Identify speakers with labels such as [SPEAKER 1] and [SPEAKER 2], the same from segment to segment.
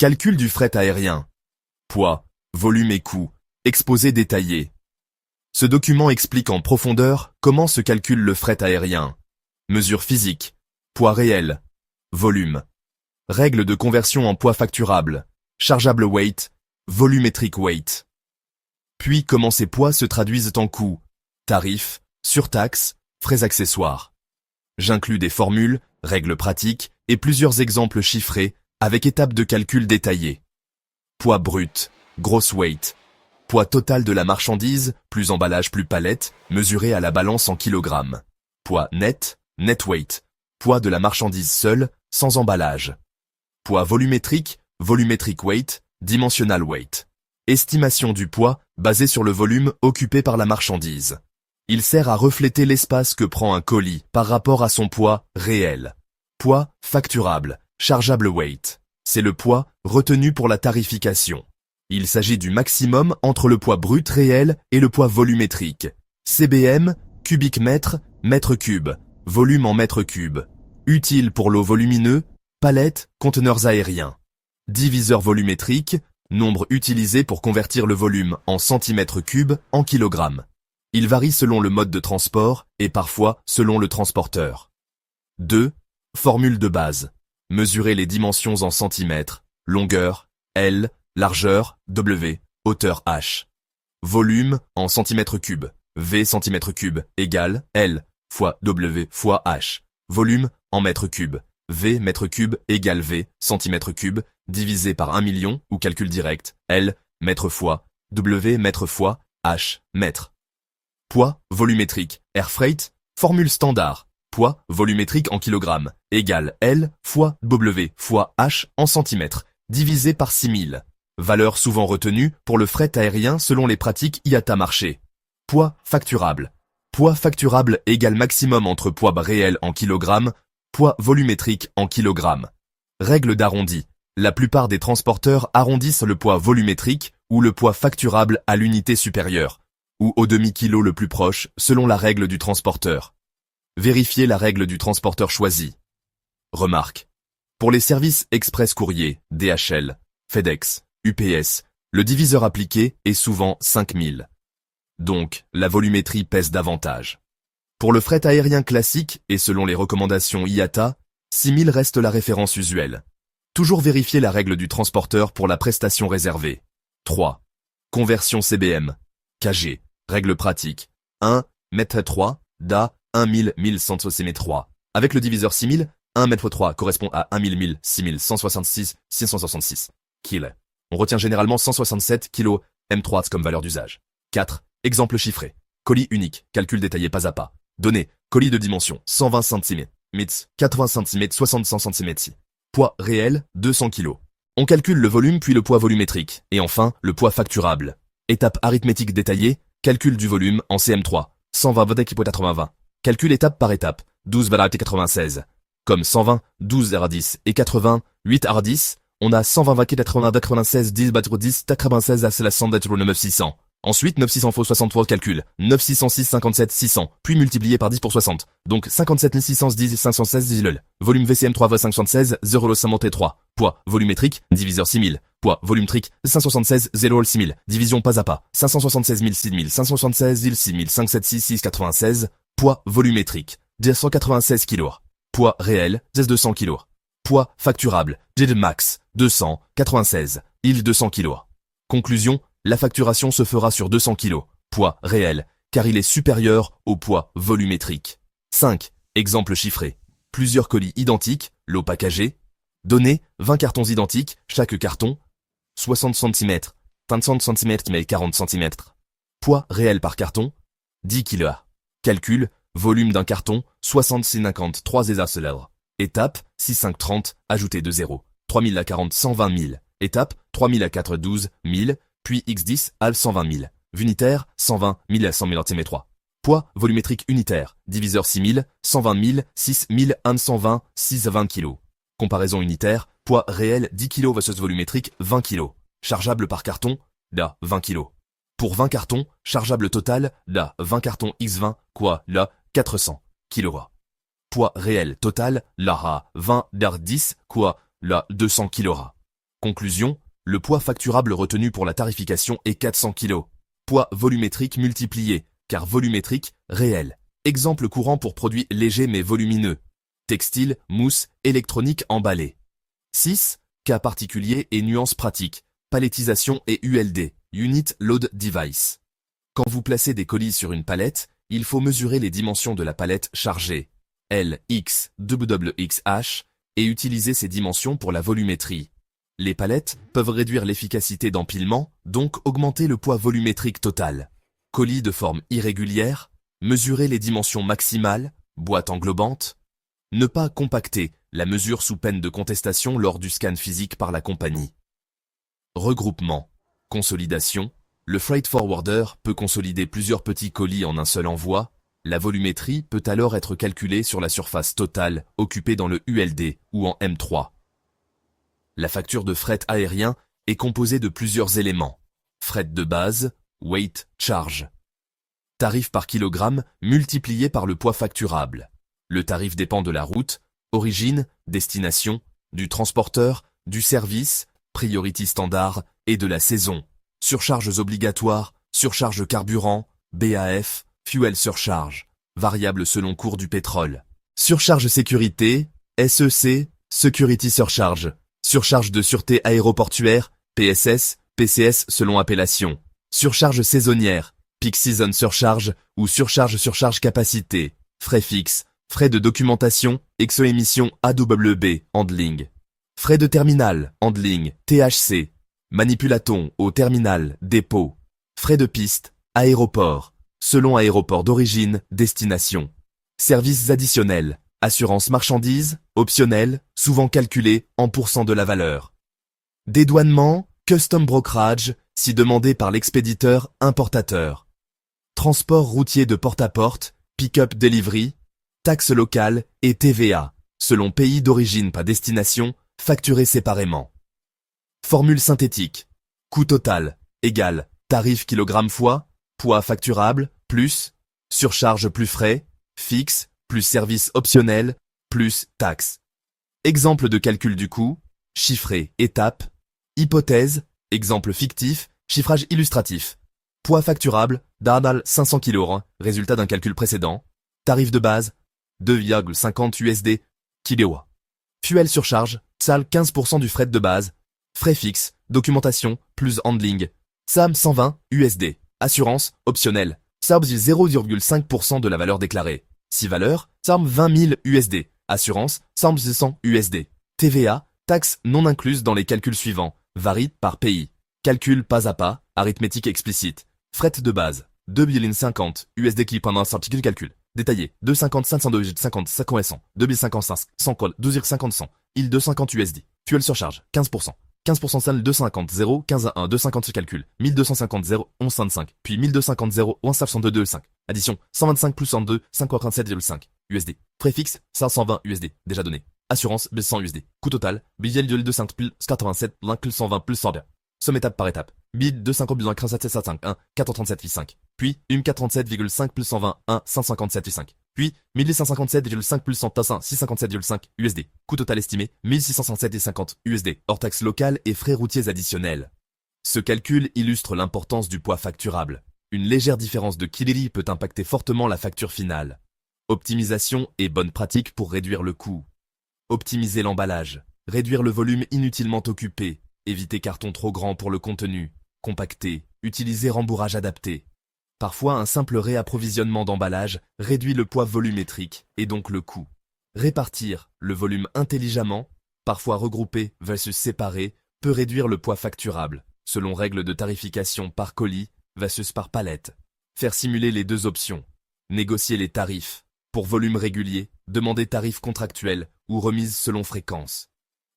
[SPEAKER 1] Calcul du fret aérien. Poids, volume et coût. Exposé détaillé. Ce document explique en profondeur comment se calcule le fret aérien. Mesures physiques. Poids réel. Volume. Règles de conversion en poids facturable. Chargeable weight. Volumetric weight. Puis comment ces poids se traduisent en coûts. Tarifs, surtaxes, frais accessoires. J'inclus des formules, règles pratiques et plusieurs exemples chiffrés avec étapes de calcul détaillées. Poids brut, gross weight. Poids total de la marchandise, plus emballage plus palette, mesuré à la balance en kilogrammes. Poids net, net weight. Poids de la marchandise seule, sans emballage. Poids volumétrique, volumetric weight, dimensional weight. Estimation du poids basé sur le volume occupé par la marchandise. Il sert à refléter l'espace que prend un colis par rapport à son poids réel. Poids facturable, chargeable weight. C'est le poids retenu pour la tarification. Il s'agit du maximum entre le poids brut réel et le poids volumétrique. CBM, cubic mètre, mètre cube, volume en mètre cube. Utile pour l'eau volumineux, palettes, conteneurs aériens. Diviseur volumétrique, nombre utilisé pour convertir le volume en centimètres cubes en kilogrammes. Il varie selon le mode de transport et parfois selon le transporteur. 2. Formule de base. Mesurer les dimensions en centimètres, longueur, L, largeur, W, hauteur H. Volume en centimètres cubes, V centimètres cubes égale L fois W fois H. Volume en mètres cubes, V mètres cubes égale V centimètres cubes divisé par 1 million ou calcul direct, L mètre fois W mètre fois H mètre. Poids volumétrique, air freight, formule standard. Poids volumétrique en kilogrammes égale L fois W fois H en centimètres divisé par 6000. Valeur souvent retenue pour le fret aérien selon les pratiques IATA marché. Poids facturable. Poids facturable égale maximum entre poids réel en kilogrammes, poids volumétrique en kilogrammes. Règle d'arrondi. La plupart des transporteurs arrondissent le poids volumétrique ou le poids facturable à l'unité supérieure, ou au demi-kilo le plus proche selon la règle du transporteur. Vérifiez la règle du transporteur choisi. Remarque. Pour les services express courrier, DHL, FedEx, UPS, le diviseur appliqué est souvent 5000. Donc, la volumétrie pèse davantage. Pour le fret aérien classique et selon les recommandations IATA, 6000 reste la référence usuelle. Toujours vérifier la règle du transporteur pour la prestation réservée. 3. Conversion CBM. KG. Règle pratique. 1 mètre 3, DA, 1163. Avec le diviseur 6000, 1 mètre 3 correspond à 1000 6166 666 kg. On retient généralement 167 kg M3 comme valeur d'usage. 4. Exemple chiffré. Colis unique, calcul détaillé pas à pas. Données, colis de dimension, 120 cm, 80 cm, 60 cm. Poids réel, 200 kg. On calcule le volume puis le poids volumétrique. Et enfin, le poids facturable. Étape arithmétique détaillée, calcul du volume en CM3, 120 80-20. Calcul étape par étape, 12 96. Comme 120, 12 R10 et 80, 8 R10, on a 120 80 96 10 10 96 à la 100 9600. Ensuite, 9600 faut 63 calcul, 9606 57 600, puis multiplié par 10 pour 60. Donc 57 610 516 10 lol. Volume VCM3 576 0 3. Poids volumétrique, diviseur 6000. Poids volumétrique, 576 0 6000. Division pas à pas, 576 6000 576 6000 5766 96. Poids volumétrique, 196 kg. Poids réel, 200 kg. Poids facturable, max, 296, 200 kg. Conclusion, la facturation se fera sur 200 kg, poids réel, car il est supérieur au poids volumétrique. 5. Exemple chiffré. Plusieurs colis identiques, lot packagé. Données, 20 cartons identiques, chaque carton, 60 cm, 50 cm mais 40 cm. Poids réel par carton, 10 kg. Calcul, volume d'un carton, 60 50 3 célèbres. Étape, 6 5 30, ajouter 2 0. 3000 à 40 120 000. Étape, 3000 à 4 12 000. Puis x10 à 120 000. Unitaire, 120 000 à 100 000 cm3. Poids volumétrique unitaire, diviseur 6000, 120 000, 6000, 120, 6 à 20 kg. Comparaison unitaire, poids réel 10 kg versus volumétrique 20 kg. Chargeable par carton, là 20 kg. Pour 20 cartons, chargeable total, là 20 cartons x20, quoi, là 400 kg. Poids réel total, là 20 dar 10, quoi, là 200 kg. Conclusion, le poids facturable retenu pour la tarification est 400 kg. Poids volumétrique multiplié, car volumétrique, réel. Exemple courant pour produits légers mais volumineux. Textile, mousse, électronique emballée. 6. Cas particuliers et nuances pratiques. Palettisation et ULD, Unit Load Device. Quand vous placez des colis sur une palette, il faut mesurer les dimensions de la palette chargée, L, X, WX, H, et utiliser ces dimensions pour la volumétrie. Les palettes peuvent réduire l'efficacité d'empilement, donc augmenter le poids volumétrique total. Colis de forme irrégulière, mesurer les dimensions maximales, boîte englobante. Ne pas compacter, la mesure sous peine de contestation lors du scan physique par la compagnie. Regroupement, consolidation. Le freight forwarder peut consolider plusieurs petits colis en un seul envoi. La volumétrie peut alors être calculée sur la surface totale occupée dans le ULD ou en M3. La facture de fret aérien est composée de plusieurs éléments. Fret de base, weight, charge. Tarif par kilogramme multiplié par le poids facturable. Le tarif dépend de la route, origine, destination, du transporteur, du service, priority standard et de la saison. Surcharges obligatoires, surcharge carburant, BAF, fuel surcharge, variable selon cours du pétrole. Surcharge sécurité, SEC, security surcharge. Surcharge de sûreté aéroportuaire, PSS, PCS selon appellation. Surcharge saisonnière, peak season surcharge ou surcharge capacité. Frais fixes, frais de documentation, exo-émission AWB, handling. Frais de terminal, handling, THC. Manipulaton au terminal, dépôt. Frais de piste, aéroport. Selon aéroport d'origine, destination. Services additionnels, assurance marchandises, optionnel, souvent calculé en pourcent de la valeur. Dédouanement, custom brokerage, si demandé par l'expéditeur importateur. Transport routier de porte-à-porte, pick-up delivery, taxes locales et TVA, selon pays d'origine pas destination, facturés séparément. Formule synthétique. Coût total, égale, tarif kilogramme fois, poids facturable, plus, surcharge plus frais, fixe, plus service optionnel, plus taxe. Exemple de calcul du coût, chiffré, étape, hypothèse, exemple fictif, chiffrage illustratif. Poids facturable, d'Ardal 500 kg, résultat d'un calcul précédent. Tarif de base, 2,50 USD, kW. Fuel surcharge, SAL 15% du fret de base. Frais fixes, documentation, plus handling. SAM 120 USD. Assurance, optionnelle. SARB 0,5% de la valeur déclarée. Si valeur, SARB 20 000 USD. Assurance, SARB 100 USD. TVA, taxe non incluse dans les calculs suivants. Varie par pays. Calcul pas à pas, arithmétique explicite. Fret de base, 2,50 USD qui pendant un article calcul. Détaillé, 2,50 502,50 500 2,55 100 col 12,50 100 IL 250 USD. Fuel surcharge, 15%. 15% salle 250 0 15 à 1 250 calcul 1250 0 11 25 puis 1250 0 11 702 5 addition 125 plus 102 547,5 USD préfixe 520 USD déjà donné assurance 100 USD coût total billet de 25 plus 87 plus 120 plus 100 somme étape par étape bid 250 besoin 47,5 1 437,5 puis 437,5 plus 120 1 157,5 puis 1557,5 plus 100 657,5 USD. Coût total estimé 1667,50 USD, hors taxes locales et frais routiers additionnels. Ce calcul illustre l'importance du poids facturable. Une légère différence de kiliri peut impacter fortement la facture finale. Optimisation et bonne pratique pour réduire le coût. Optimiser l'emballage. Réduire le volume inutilement occupé. Éviter carton trop grand pour le contenu. Compacter. Utiliser rembourrage adapté. Parfois, un simple réapprovisionnement d'emballage réduit le poids volumétrique et donc le coût. Répartir le volume intelligemment, parfois regroupé versus séparé, peut réduire le poids facturable, selon règles de tarification par colis versus par palette. Faire simuler les deux options. Négocier les tarifs. Pour volume régulier, demander tarifs contractuels ou remise selon fréquence.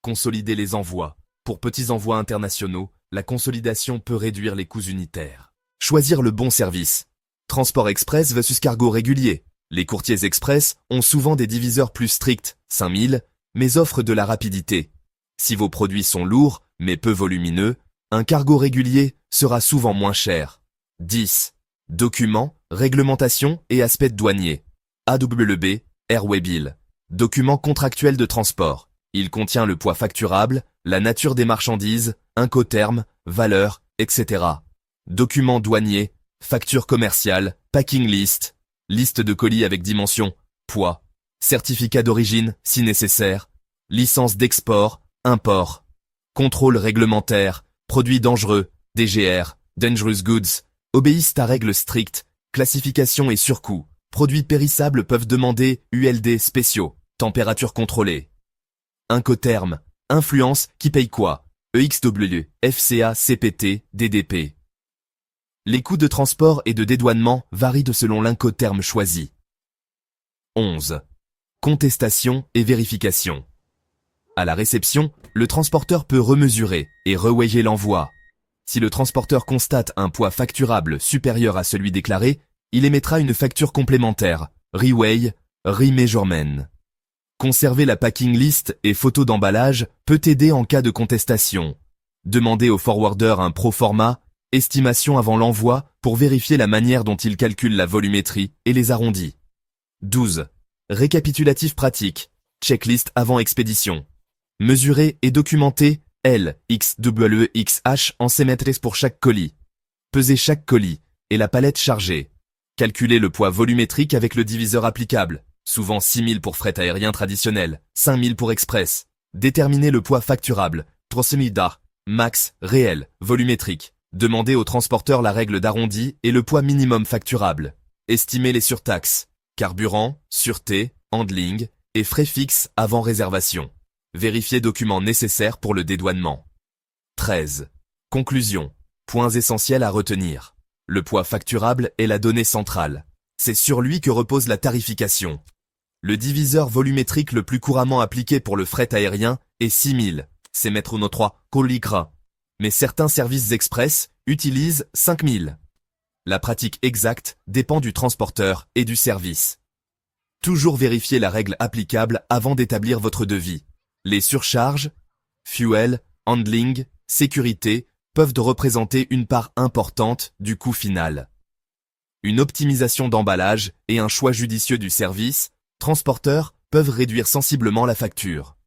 [SPEAKER 1] Consolider les envois. Pour petits envois internationaux, la consolidation peut réduire les coûts unitaires. Choisir le bon service. Transport express versus cargo régulier. Les courtiers express ont souvent des diviseurs plus stricts, 5000, mais offrent de la rapidité. Si vos produits sont lourds, mais peu volumineux, un cargo régulier sera souvent moins cher. 10. Documents, réglementation et aspects douaniers. AWB, Airway Bill. Documents contractuels de transport. Il contient le poids facturable, la nature des marchandises, incoterms, valeur, etc. Documents douaniers, facture commerciale, packing list, liste de colis avec dimension, poids, certificat d'origine si nécessaire, licence d'export, import, contrôle réglementaire, produits dangereux, DGR, Dangerous Goods, obéissent à règles strictes, classification et surcoût, produits périssables peuvent demander ULD spéciaux, température contrôlée. Incoterms, influence, qui paye quoi, EXW, FCA, CPT, DDP. Les coûts de transport et de dédouanement varient selon l'incoterm choisi. 11. Contestation et vérification. À la réception, le transporteur peut remesurer et reweigher l'envoi. Si le transporteur constate un poids facturable supérieur à celui déclaré, il émettra une facture complémentaire, reweigh, remeasurement. Conserver la packing list et photo d'emballage peut aider en cas de contestation. Demandez au forwarder un proforma, estimation avant l'envoi, pour vérifier la manière dont il calcule la volumétrie et les arrondis. 12. Récapitulatif pratique, checklist avant expédition. Mesurer et documenter L, X, W, X, H en cm pour chaque colis. Peser chaque colis et la palette chargée. Calculer le poids volumétrique avec le diviseur applicable, souvent 6000 pour fret aérien traditionnel, 5000 pour express. Déterminer le poids facturable, proximida, max, réel, volumétrique. Demander au transporteur la règle d'arrondi et le poids minimum facturable. Estimer les surtaxes, carburant, sûreté, handling et frais fixes avant réservation. Vérifier documents nécessaires pour le dédouanement. 13. Conclusion. Points essentiels à retenir. Le poids facturable est la donnée centrale. C'est sur lui que repose la tarification. Le diviseur volumétrique le plus couramment appliqué pour le fret aérien est 6000, c'est mètres no 3, colligra. Mais certains services express utilisent 5000. La pratique exacte dépend du transporteur et du service. Toujours vérifier la règle applicable avant d'établir votre devis. Les surcharges, fuel, handling, sécurité peuvent représenter une part importante du coût final. Une optimisation d'emballage et un choix judicieux du service, transporteur, peuvent réduire sensiblement la facture.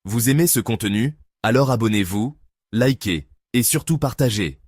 [SPEAKER 1] Vous aimez ce contenu? Alors abonnez-vous, likez et surtout partagez.